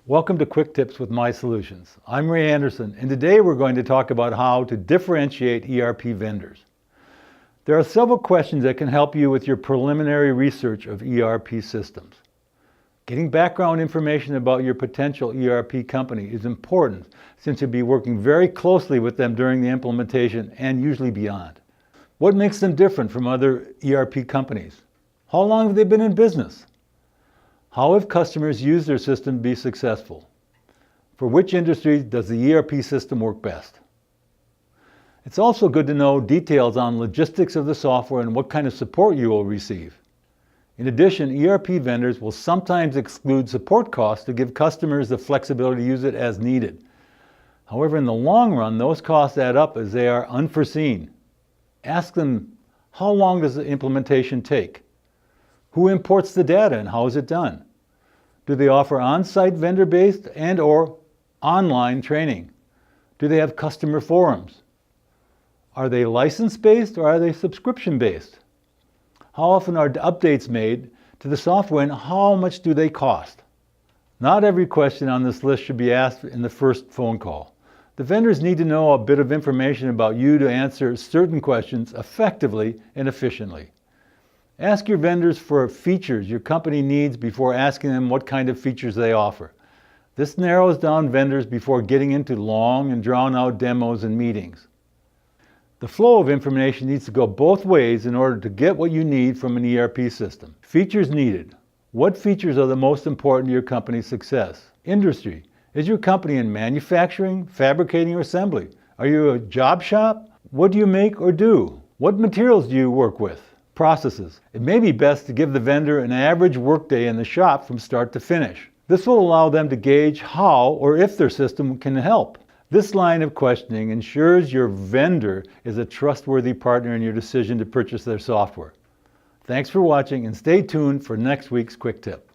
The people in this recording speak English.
Welcome to Quick Tips with MIE Solutions. I'm Ray Anderson, and today we're going to talk about how to differentiate ERP vendors. There are several questions that can help you with your preliminary research of ERP systems. Getting background information about your potential ERP company is important since you'll be working very closely with them during the implementation and usually beyond. What makes them different from other ERP companies? How long have they been in business? How have customers used their system to be successful? For which industry does the ERP system work best? It's also good to know details on logistics of the software and what kind of support you will receive. In addition, ERP vendors will sometimes exclude support costs to give customers the flexibility to use it as needed. However, in the long run, those costs add up as they are unforeseen. Ask them, how long does the implementation take? Who imports the data and how is it done? Do they offer on-site vendor-based and/or online training? Do they have customer forums? Are they license-based or are they subscription-based? How often are updates made to the software and how much do they cost? Not every question on this list should be asked in the first phone call. The vendors need to know a bit of information about you to answer certain questions effectively and efficiently. Ask your vendors for features your company needs before asking them what kind of features they offer. This narrows down vendors before getting into long and drawn-out demos and meetings. The flow of information needs to go both ways in order to get what you need from an ERP system. Features needed. What features are the most important to your company's success? Industry. Is your company in manufacturing, fabricating, or assembly? Are you a job shop? What do you make or do? What materials do you work with? Processes. It may be best to give the vendor an average workday in the shop from start to finish. This will allow them to gauge how or if their system can help. This line of questioning ensures your vendor is a trustworthy partner in your decision to purchase their software. Thanks for watching and stay tuned for next week's Quick Tip.